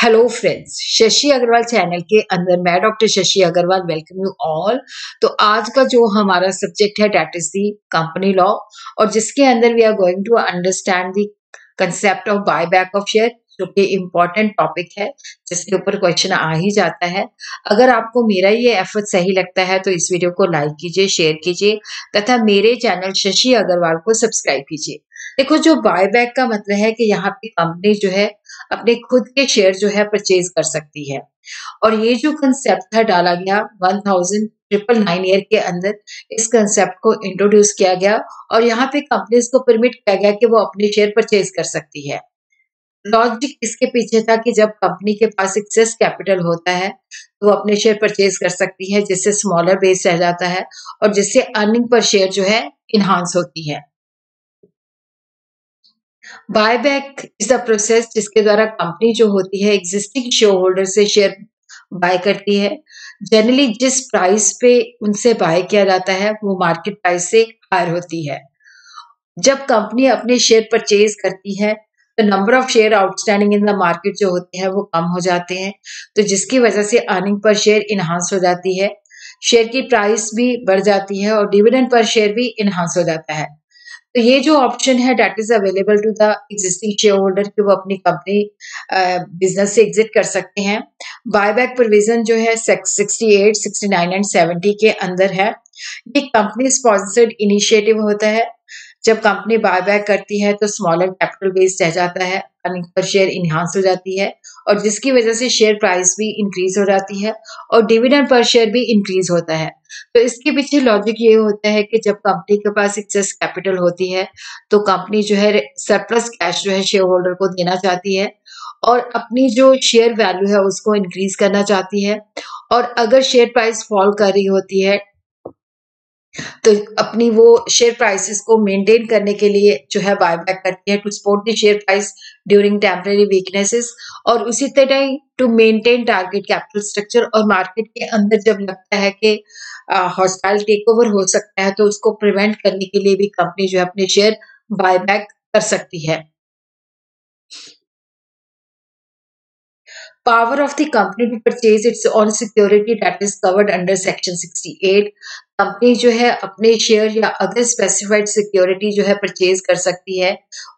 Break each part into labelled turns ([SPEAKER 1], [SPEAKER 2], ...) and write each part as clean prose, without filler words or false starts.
[SPEAKER 1] Hello friends, Shashi Agarwal channel के अंदर मैं doctor Shashi Agarwal welcome you all. तो आज का जो हमारा सब्जेक्ट है that is the company law, और जिसके अंदर we are going to understand the concept of buy back of share, जो कि इम्पोर्टेंट टॉपिक है जिसके ऊपर क्वेश्चन आ ही जाता है। अगर आपको मेरा ये एफर्ट सही लगता है तो इस वीडियो को लाइक कीजिए, शेयर कीजिए तथा मेरे चैनल शशि अग्रवाल को सब्सक्राइब कीजिए। देखो, जो बाय बैक का मतलब है कि यहाँ पे कंपनी जो है अपने खुद के शेयर जो है परचेज कर सकती है, और ये जो कंसेप्ट था डाला गया 1999 ईयर के अंदर, इस कंसेप्ट को इंट्रोड्यूस किया गया और यहाँ पे कंपनीज को परमिट किया गया कि वो अपने शेयर परचेज कर सकती है। लॉजिक इसके पीछे था कि जब कंपनी के पास एक्सेस कैपिटल होता है तो वो अपने शेयर परचेज कर सकती है, जिससे स्मॉलर बेस रह जाता है और जिससे अर्निंग पर शेयर जो है इनहांस होती है। बायबैक इज द प्रोसेस जिसके द्वारा कंपनी जो होती है एग्जिस्टिंग शेयर होल्डर से शेयर बाय करती है। जनरली जिस प्राइस पे उनसे बाय किया जाता है वो मार्केट प्राइस से हायर होती है। जब कंपनी अपने शेयर परचेज करती है तो number of share outstanding in the market जो होते हैं वो कम हो जाते हैं, तो जिसकी वजह से अर्निंग पर शेयर इनहांस हो जाती है, शेयर की प्राइस भी बढ़ जाती है और डिविडेंड पर शेयर भी इनहांस हो जाता है। तो ये जो ऑप्शन है that is available to the existing share holder कि वो अपनी कंपनी बिजनेस से एग्जिट कर सकते हैं। बायबैक प्रोविजन जो है 68, 69 एंड 70 के अंदर है। ये कंपनी स्पॉन्सर्ड इनिशिएटिव होता है। जब कंपनी बायबैक करती है तो स्मॉलर कैपिटल बेस रह जाता है, अर्निंग पर शेयर इनहांस हो जाती है और जिसकी वजह से शेयर प्राइस भी इंक्रीज हो जाती है और डिविडेंड पर शेयर भी इंक्रीज होता है। तो इसके पीछे लॉजिक ये होता है कि जब कंपनी के पास एक्सेस कैपिटल होती है तो कंपनी जो है सरप्लस कैश जो है शेयर होल्डर को देना चाहती है और अपनी जो शेयर वैल्यू है उसको इंक्रीज करना चाहती है। और अगर शेयर प्राइस फॉल कर रही होती है तो अपनी वो शेयर प्राइसेस को मेंटेन करने के लिए जो है बायबैक करती है to support the share price during temporary weaknesses, और उसी तरह to maintain target capital structure. और मार्केट के अंदर जब लगता है कि हॉस्टाइल टेक ओवर हो सकता है तो उसको प्रिवेंट करने के लिए भी कंपनी जो है अपने शेयर बायबैक कर सकती है। Power of the company to purchase its own security that is covered under section 68। Company जो है अपने शेयर या अदर स्पेसिफाइड सिक्योरिटी जो है परचेज कर सकती है।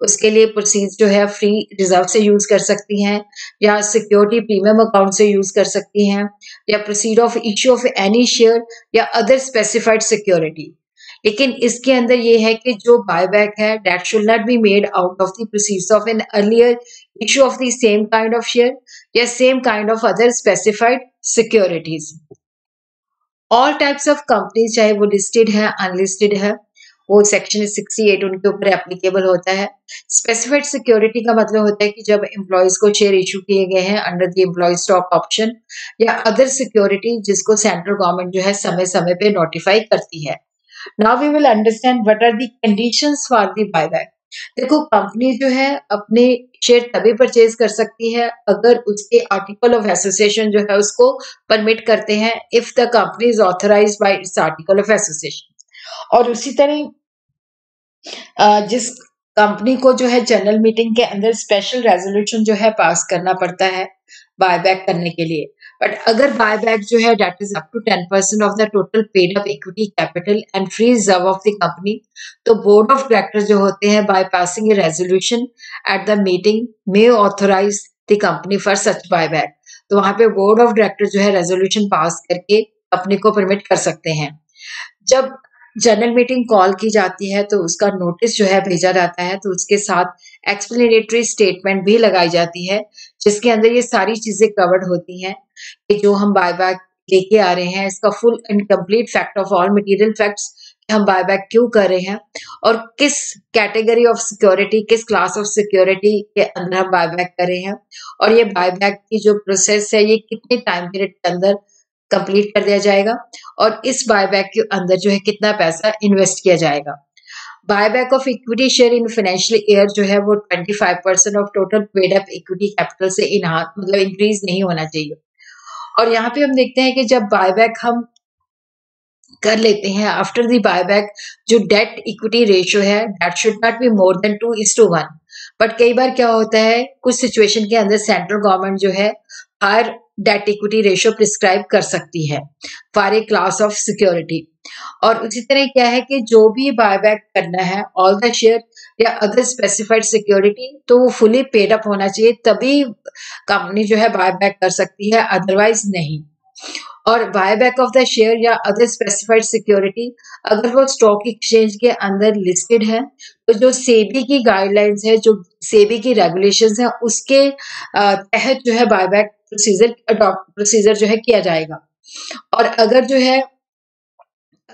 [SPEAKER 1] उसके लिए प्रोसीज जो है फ्री रिजर्व से यूज कर सकती हैं, या सिक्योरिटी प्रीमियम अकाउंट से यूज कर सकती हैं, या proceed of issue of any share या अदर स्पेसिफाइड सिक्योरिटी। लेकिन इसके अंदर ये है कि जो बायबैक है that should not be made out of the proceeds of an earlier issue of the same kind of share या same kind of other specified securities. All types of companies, चाहे वो लिस्टेड है unlisted है, वो section 68 उनके ऊपर applicable होता है। स्पेसिफाइड सिक्योरिटी का मतलब होता है कि जब एम्प्लॉयज को शेयर इशू किए गए हैं under the employ stock option या अदर सिक्योरिटी जिसको सेंट्रल गवर्नमेंट जो है समय समय पे नोटिफाई करती है। Now we will understand what are the conditions for the buyback. देखो, कंपनी जो है अपने शेयर तभी परचेज कर सकती है अगर उसके आर्टिकल ऑफ एसोसिएशन जो है उसको परमिट करते हैं, if the company is authorised bye it's article of association. और उसी तरह जिस कंपनी को जो है जनरल मीटिंग के अंदर स्पेशल रेजोल्यूशन जो है पास करना पड़ता है बायबैक करने के लिए। बट अगर बायबैक जो है that is up to 10% of the total paid up equity capital and free reserve of the company, तो बोर्ड ऑफ डायरेक्टर जो होते हैं by passing a resolution at the meeting may authorise the company for such buyback. तो वहां पे board of director जो है resolution pass करके कंपनी को परमिट कर सकते हैं। जब जनरल मीटिंग कॉल की जाती है तो उसका नोटिस जो है भेजा जाता है, तो उसके साथ एक्सप्लेनेटरी स्टेटमेंट भी लगाई जाती है जिसके अंदर ये सारी चीजें कवर्ड होती हैं कि जो हम बायबैक लेके आ रहे हैं इसका full and complete fact of all material facts, हम बायबैक क्यों कर रहे हैं और किस कैटेगरी ऑफ सिक्योरिटी, किस क्लास ऑफ सिक्योरिटी के अंदर हम बायबैक कर रहे हैं, और ये बायबैक की जो प्रोसेस है ये कितने टाइम पीरियड के अंदर कंप्लीट कर दिया जाएगा और इस बायबैक के अंदर जो है कितना पैसा इन्वेस्ट किया जाएगा। Buyback of equity share in financial year जो है वो 25% of total paid up equity capital से इनहांस मतलब इंक्रीज नहीं होना चाहिए। और यहाँ पे हम देखते हैं कि जब बायबैक हम कर लेते हैं आफ्टर द बायबैक, जो डेट इक्विटी रेशियो है that should not be more than 2:1। But कई बार क्या होता है, कुछ सिचुएशन के अंदर सेंट्रल गवर्नमेंट जो है higher debt equity ratio prescribe कर सकती है for a class of security. और उसी तरह क्या है कि जो भी बायबैक करना है ऑल द शेयर या अदर स्पेसिफाइड सिक्योरिटी, तो वो फुली पेड अप होना चाहिए, तभी कंपनी जो है बायबैक कर सकती है, अदरवाइज नहीं। और बायबैक ऑफ द शेयर या अदर स्पेसिफाइड सिक्योरिटी, अगर वो स्टॉक एक्सचेंज के अंदर लिस्टेड है, तो जो सेबी की गाइडलाइंस है, जो सेबी की रेगुलेशंस है, उसके तहत जो है बायबैक प्रोसीजर जो है किया जाएगा। और अगर जो है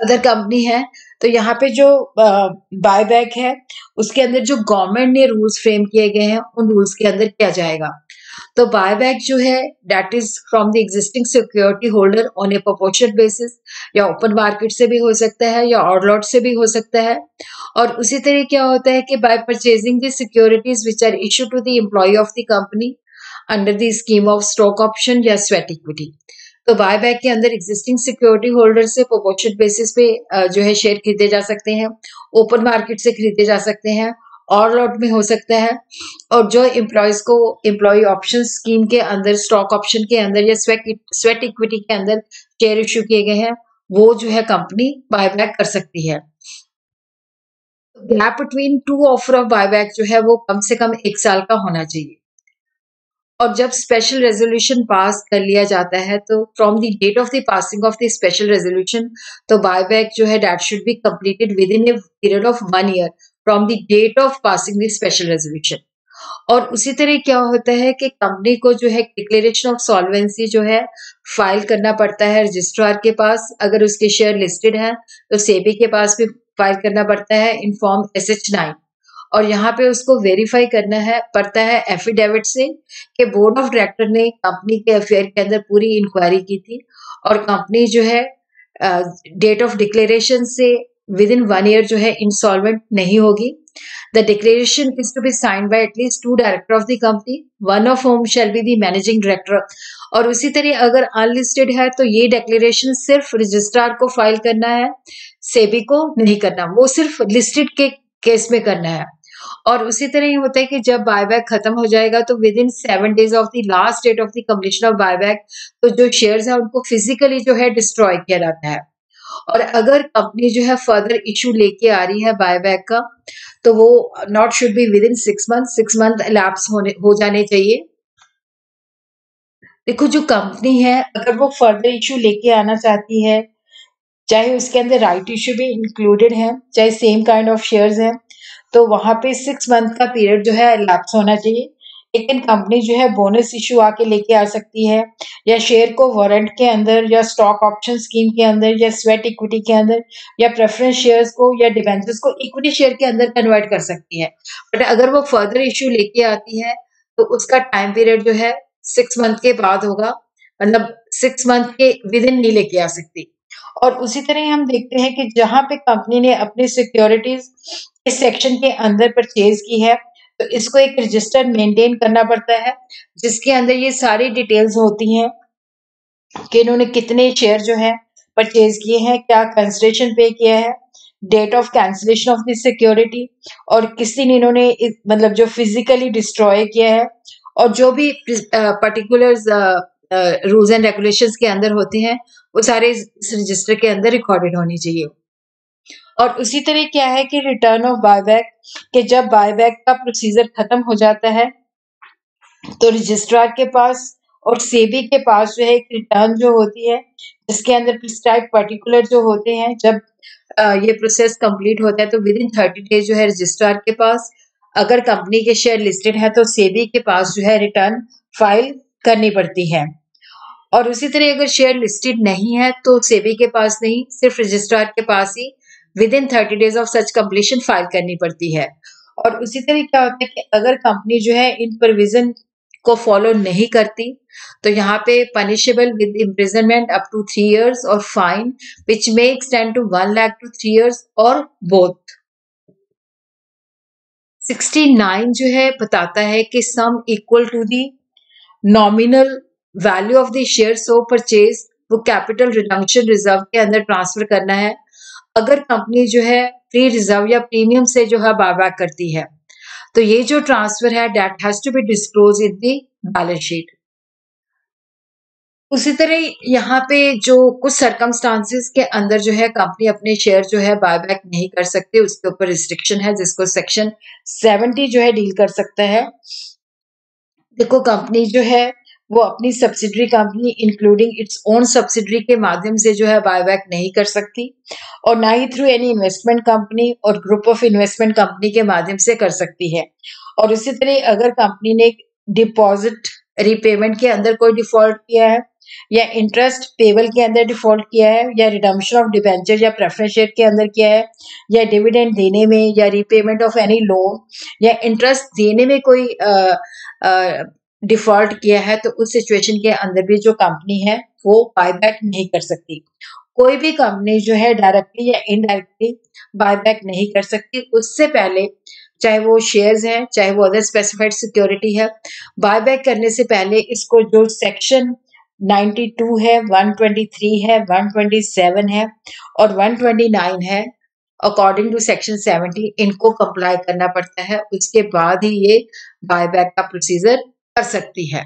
[SPEAKER 1] अदर कंपनी है, तो यहाँ पे जो बायबैक है उसके अंदर जो गवर्नमेंट ने रूल्स फ्रेम किए गए हैं, उन रूल्स के अंदर किया जाएगा। तो बायबैक जो है that is from the existing security holder on A proportional basis, या ओपन मार्केट से भी हो सकता है या ऑड लॉट से भी हो सकता है। और उसी तरह क्या होता है कि by purchasing the securities which are issue to the employ of the company under the scheme of stock option या स्वेट इक्विटी। तो बायबैक के अंदर एग्जिस्टिंग सिक्योरिटी होल्डर से प्रोपोर्शनल बेसिस पे जो है शेयर खरीदे जा सकते हैं, ओपन मार्केट से खरीदे जा सकते हैं, और लॉट में हो सकता है। और जो एम्प्लॉयज को एम्प्लॉय ऑप्शन स्कीम के अंदर, स्टॉक ऑप्शन के अंदर या स्वेट इक्विटी के अंदर शेयर इश्यू किए गए हैं, वो जो है कंपनी बायबैक कर सकती है। Gap between two offer of buyback जो है वो कम से कम 1 साल का होना चाहिए। और जब स्पेशल रेजोल्यूशन पास कर लिया जाता है, तो from the date of the passing of the special resolution, तो बायबैक जो है that should be completed within a period of 1 year from the date of passing the special resolution. और उसी तरह क्या होता है कि कंपनी को जो है डिक्लेरेशन ऑफ सॉल्वेंसी जो है फाइल करना पड़ता है रजिस्ट्रार के पास, अगर उसके शेयर लिस्टेड है तो सेबी के पास भी फाइल करना पड़ता है इन फॉर्म SH9। और यहाँ पे उसको वेरीफाई करना है पड़ता है एफिडेविट से कि बोर्ड ऑफ डायरेक्टर ने कंपनी के अफेयर के अंदर पूरी इंक्वायरी की थी, और कंपनी जो है डेट ऑफ डिक्लेरेशन से विद इन 1 ईयर जो है इंसॉल्वेंट नहीं होगी। The declaration is to be signed by at least 2 director of the company, one of whom shall be the managing director। और उसी तरह अगर अनलिस्टेड है तो ये डिक्लेरेशन सिर्फ रजिस्ट्रार को फाइल करना है, सेबी को नहीं करना, वो सिर्फ लिस्टेड के केस में करना है। और उसी तरह ये होता है कि जब बायबैक खत्म हो जाएगा तो within 7 days of the last date of the completion of buyback, तो जो शेयर्स है उनको फिजिकली जो है डिस्ट्रॉय किया जाता है। और अगर कंपनी जो है फर्दर इशू लेके आ रही है बायबैक का, तो वो not should be with in 6 month lapse हो जाने चाहिए। देखो जो कंपनी है अगर वो फर्दर इशू लेके आना चाहती है, चाहे उसके अंदर राइट इशू भी इंक्लूडेड है, चाहे सेम काइंड ऑफ शेयर्स है, तो वहां पे 6 मंथ का पीरियड जो है लैप्स होना चाहिए। लेकिन कंपनी जो है बोनस इशू आके लेके आ सकती है, या शेयर को वारंट के अंदर या स्टॉक ऑप्शन स्कीम के अंदर या स्वेट इक्विटी के अंदर या प्रेफरेंस शेयर्स को या डिबेंचर्स को इक्विटी शेयर के अंदर कन्वर्ट कर सकती है। बट अगर वो फर्दर इशू लेके आती है तो उसका टाइम पीरियड जो है 6 मंथ के बाद होगा, मतलब 6 मंथ के विद इन नहीं लेके आ सकती। और उसी तरह हम देखते हैं कि जहां पे कंपनी ने अपनी सिक्योरिटीज इस सेक्शन के अंदर परचेज की है, तो इसको एक रजिस्टर मेंटेन करना पड़ता है जिसके अंदर ये सारी डिटेल्स होती हैं कि इन्होंने कितने शेयर जो है परचेज किए हैं, क्या कंसिडरेशन पे किया है, date of cancellation of the security, और किस दिन इन्होंने मतलब जो फिजिकली डिस्ट्रॉय किया है, और जो भी पर्टिकुलर्स रूल्स एंड रेगुलेशंस के अंदर होते हैं वो सारे इस रजिस्टर के अंदर रिकॉर्डेड होनी चाहिए। और उसी तरह क्या है कि रिटर्न ऑफ बायबैक, कि जब बायबैक का प्रोसीजर खत्म हो जाता है तो रजिस्ट्रार के पास और सेबी के पास जो है एक रिटर्न जो होती है जिसके अंदर प्रिस्क्राइब पर्टिकुलर जो होते हैं, जब ये प्रोसेस कंप्लीट होता है तो विद इन 30 डेज जो है रजिस्ट्रार के पास, अगर कंपनी के शेयर लिस्टेड है तो सेबी के पास जो है रिटर्न फाइल करनी पड़ती है। और उसी तरह अगर शेयर लिस्टेड नहीं है तो सेबी के पास नहीं, सिर्फ रजिस्ट्रार के पास ही within 30 days of such completion file करनी पड़ती है। और उसी तरह क्या होता है कि अगर कंपनी जो है इन प्रोविजन को फॉलो नहीं करती तो यहाँ पे punishable with imprisonment up to 3 years और fine which may extend to 1 lakh to 3 years और बोथ। 69 जो है बताता है कि sum equal to the nominal value of the share so purchase, वो कैपिटल रिडम्पशन रिजर्व के अंदर ट्रांसफर करना है अगर कंपनी जो है फ्री रिजर्व या प्रीमियम से जो है बायबैक करती है। तो ये जो ट्रांसफर है that has to be disclose in the balance sheet. उसी तरह यहाँ पे जो कुछ सर्कमस्टांसेस के अंदर जो है कंपनी अपने शेयर जो है बायबैक नहीं कर सकते, उसके ऊपर रिस्ट्रिक्शन है जिसको सेक्शन 70 जो है डील कर सकता है। देखो कंपनी जो है वो अपनी subsidiary company including its own subsidiary के माध्यम से जो है बायबैक नहीं कर सकती और ना ही थ्रू एनी इन्वेस्टमेंट कंपनी और ग्रुप ऑफ इन्वेस्टमेंट कंपनी के माध्यम से कर सकती है। और इसी तरह अगर कंपनी ने डिपॉजिट रिपेमेंट के अंदर कोई डिफॉल्ट किया है या इंटरेस्ट पेबल के अंदर डिफॉल्ट किया है या रिडम्पशन ऑफ डिबेंचर या प्रेफरेंस शेयर के अंदर किया है या डिविडेंड देने में या रीपेमेंट ऑफ एनी लोन या इंटरेस्ट देने में कोई डिफॉल्ट किया है, तो उस सिचुएशन के अंदर भी जो कंपनी है वो बायबैक नहीं कर सकती। कोई भी कंपनी जो है डायरेक्टली या इनडायरेक्टली बायबैक नहीं कर सकती। उससे पहले चाहे वो शेयर्स हैं, चाहे वो अदर स्पेसिफाइड सिक्योरिटी है, बायबैक करने से पहले इसको जो सेक्शन 92 है, 123 है, 127 है और 129 है, अकॉर्डिंग टू सेक्शन 70 इनको कंप्लाई करना पड़ता है। उसके बाद ही ये बायबैक का प्रोसीजर कर सकती है।